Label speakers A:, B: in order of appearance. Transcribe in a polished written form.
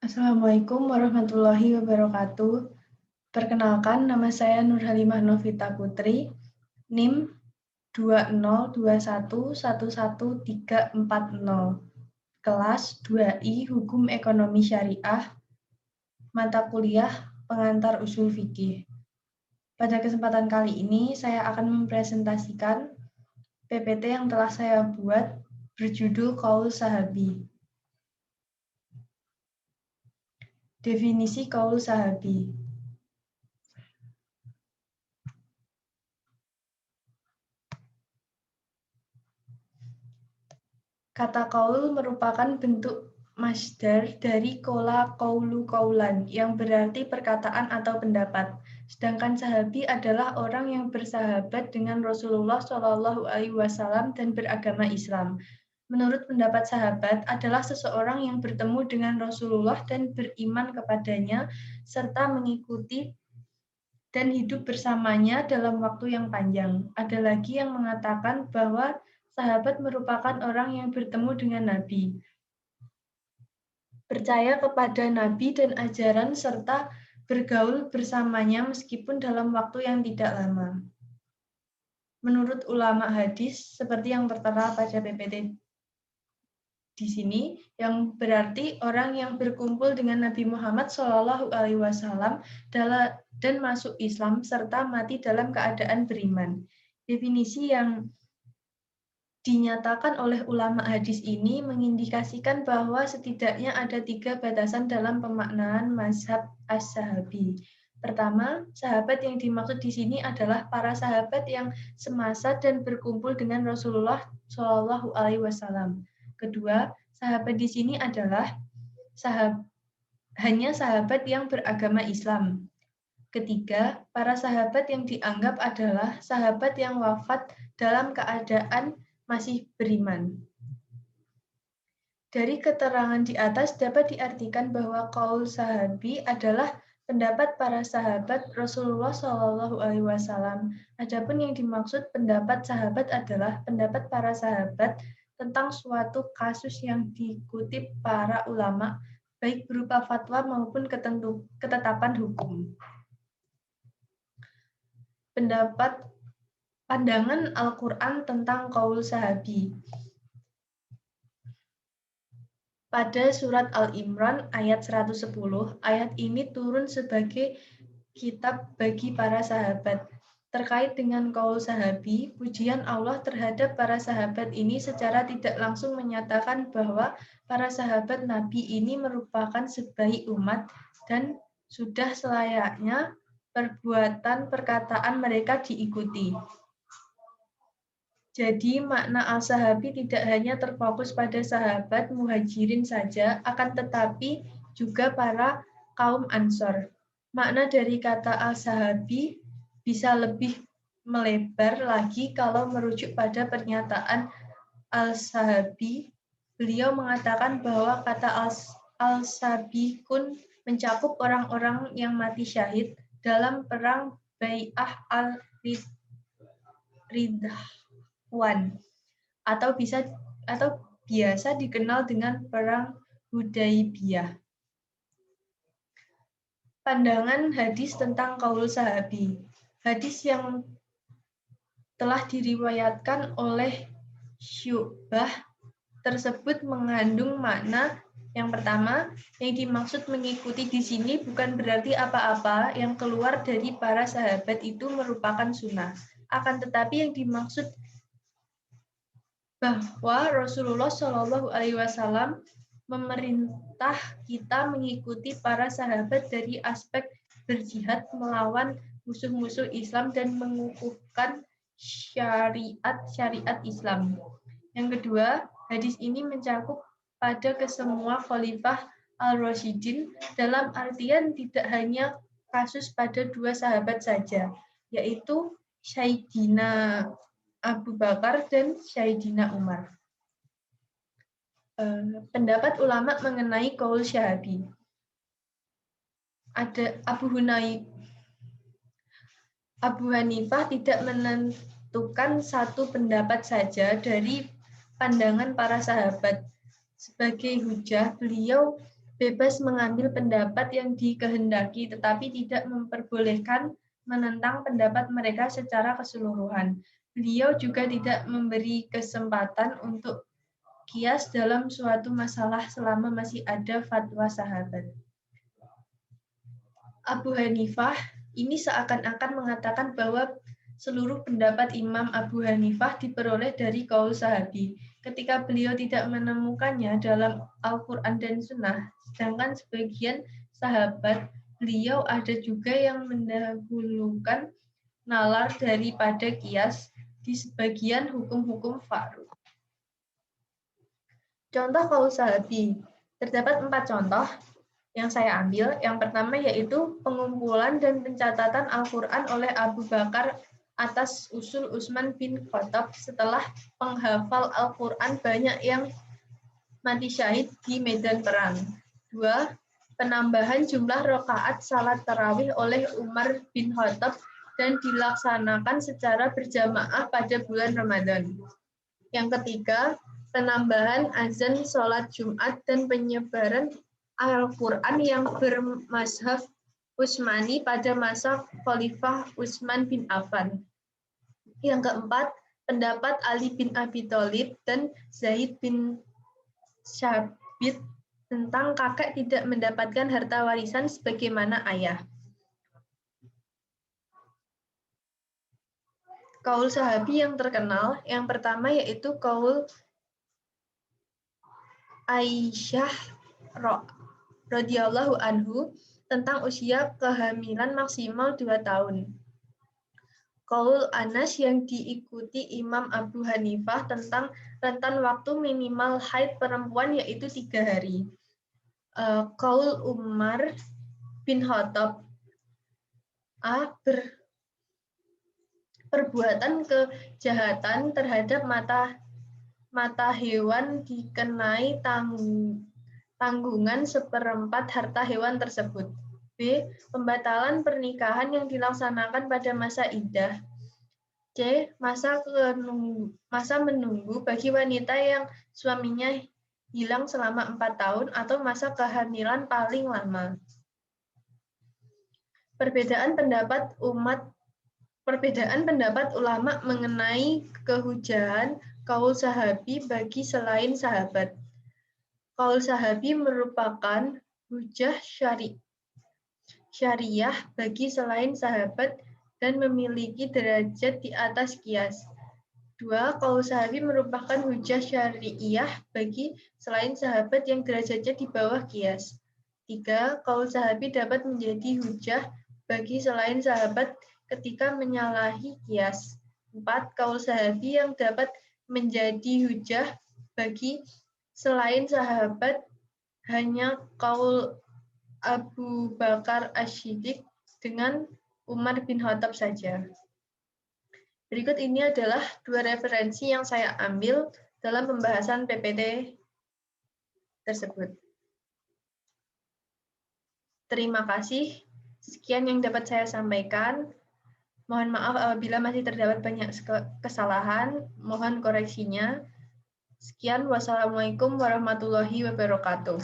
A: Assalamualaikum warahmatullahi wabarakatuh. Perkenalkan, nama saya Nurhalimah Novita Putri, NIM 202111340, kelas 2I Hukum Ekonomi Syariah, mata kuliah Pengantar Ushul Fikih. Pada kesempatan kali ini, saya akan mempresentasikan PPT yang telah saya buat berjudul Qaul Sahabi. Definisi Qaul Sahabi. Kata qaul merupakan bentuk masdar dari qola qaulu qaulan yang berarti perkataan atau pendapat. Sedangkan sahabi adalah orang yang bersahabat dengan Rasulullah Shallallahu Alaihi Wasallam dan beragama Islam. Menurut pendapat sahabat adalah seseorang yang bertemu dengan Rasulullah dan beriman kepadanya serta mengikuti dan hidup bersamanya dalam waktu yang panjang. Ada lagi yang mengatakan bahwa sahabat merupakan orang yang bertemu dengan Nabi, percaya kepada Nabi dan ajaran serta bergaul bersamanya meskipun dalam waktu yang tidak lama. Menurut ulama hadis, seperti yang tertera pada PPT di sini, yang berarti orang yang berkumpul dengan Nabi Muhammad SAW dan masuk Islam serta mati dalam keadaan beriman. Definisi yang dinyatakan oleh ulama hadis ini mengindikasikan bahwa setidaknya ada 3 batasan dalam pemaknaan mazhab as-sahabi. Pertama, sahabat yang dimaksud di sini adalah para sahabat yang semasa dan berkumpul dengan Rasulullah Shallallahu Alaihi Wasallam. Kedua, sahabat di sini adalah hanya sahabat yang beragama Islam. Ketiga, para sahabat yang dianggap adalah sahabat yang wafat dalam keadaan masih beriman. Dari keterangan di atas dapat diartikan bahwa qaul sahabi adalah pendapat para sahabat Rasulullah Shallallahu Alaihi Wasallam. Adapun yang dimaksud pendapat sahabat adalah pendapat para sahabat tentang suatu kasus yang dikutip para ulama, baik berupa fatwa maupun ketetapan hukum. Pandangan Al-Quran tentang qaul sahabi. Pada surat Al-Imran ayat 110, ayat ini turun sebagai kitab bagi para sahabat. Terkait dengan qaul sahabi, pujian Allah terhadap para sahabat ini secara tidak langsung menyatakan bahwa para sahabat Nabi ini merupakan sebaik umat dan sudah selayaknya perbuatan perkataan mereka diikuti. Jadi makna al-sahabi tidak hanya terfokus pada sahabat muhajirin saja, akan tetapi juga para kaum ansor. Makna dari kata al-sahabi bisa lebih melebar lagi kalau merujuk pada pernyataan al-sahabi. Beliau mengatakan bahwa kata al-sabiqun mencakup orang-orang yang mati syahid dalam perang Bai'ah al-Ridwan atau biasa dikenal dengan perang Hudaibiyah. Pandangan hadis tentang qaul sahabi. Hadis yang telah diriwayatkan oleh Syu'bah tersebut mengandung makna yang pertama, yang dimaksud mengikuti di sini bukan berarti apa-apa yang keluar dari para sahabat itu merupakan sunnah. Akan tetapi yang dimaksud bahwa Rasulullah Shallallahu Alaihi Wasallam memerintah kita mengikuti para sahabat dari aspek berjihad melawan musuh-musuh Islam dan mengukuhkan syariat Islam. Yang kedua, hadis ini mencakup pada kesemua khalifah al-Rasyidin dalam artian tidak hanya kasus pada 2 sahabat saja, yaitu Sayyidina Abu Bakar dan Sayyidina Umar. Pendapat ulama mengenai qaul sahabi. Ada Abu Hanifah tidak menentukan satu pendapat saja dari pandangan para sahabat. Sebagai hujah, beliau bebas mengambil pendapat yang dikehendaki, tetapi tidak memperbolehkan menentang pendapat mereka secara keseluruhan. Beliau juga tidak memberi kesempatan untuk kias dalam suatu masalah selama masih ada fatwa sahabat. Abu Hanifah ini seakan-akan mengatakan bahwa seluruh pendapat Imam Abu Hanifah diperoleh dari qaul sahabi, ketika beliau tidak menemukannya dalam Al-Quran dan Sunnah, sedangkan sebagian sahabat beliau ada juga yang mendahulukan nalar daripada kias di sebagian hukum-hukum far'u. Contoh qaul sahabi, terdapat 4 contoh yang saya ambil. Yang pertama yaitu pengumpulan dan pencatatan Al-Quran oleh Abu Bakar atas usul Utsman bin Khattab setelah penghafal Al-Quran banyak yang mati syahid di medan perang. 2. Penambahan jumlah rakaat salat tarawih oleh Umar bin Khattab dan dilaksanakan secara berjamaah pada bulan Ramadan. Yang ketiga, penambahan azan sholat Jumat dan penyebaran Al-Quran yang bermazhab Utsmani pada masa Khalifah Utsman bin Affan. Yang keempat, pendapat Ali bin Abi Thalib dan Zaid bin Tsabit tentang kakek tidak mendapatkan harta warisan sebagaimana ayah. Qaul sahabi yang terkenal, yang pertama yaitu qaul Aisyah radhiyallahu anhu tentang usia kehamilan maksimal 2 tahun. Qaul Anas yang diikuti Imam Abu Hanifah tentang rentan waktu minimal haid perempuan yaitu 3 hari. Qaul Umar bin Khattab perbuatan kejahatan terhadap mata hewan dikenai tanggungan 1/4 harta hewan tersebut. B. Pembatalan pernikahan yang dilaksanakan pada masa iddah. C. Masa menunggu bagi wanita yang suaminya hilang selama 4 tahun atau masa kehamilan paling lama. Perbedaan pendapat ulama mengenai kehujahan qaul sahabi bagi selain sahabat. Qaul sahabi merupakan hujah syariah bagi selain sahabat dan memiliki derajat di atas qiyas. 2. Qaul sahabi merupakan hujah syariah bagi selain sahabat yang derajatnya di bawah qiyas. 3. Qaul sahabi dapat menjadi hujah bagi selain sahabat ketika menyalahi qiyas. 4. Qaul sahabi yang dapat menjadi hujah bagi selain sahabat hanya qaul Abu Bakar Asy-Siddiq dengan Umar bin Khattab saja. Berikut ini adalah 2 referensi yang saya ambil dalam pembahasan PPT tersebut. Terima kasih. Sekian yang dapat saya sampaikan. Mohon maaf apabila masih terdapat banyak kesalahan. Mohon koreksinya. Sekian, wassalamualaikum warahmatullahi wabarakatuh.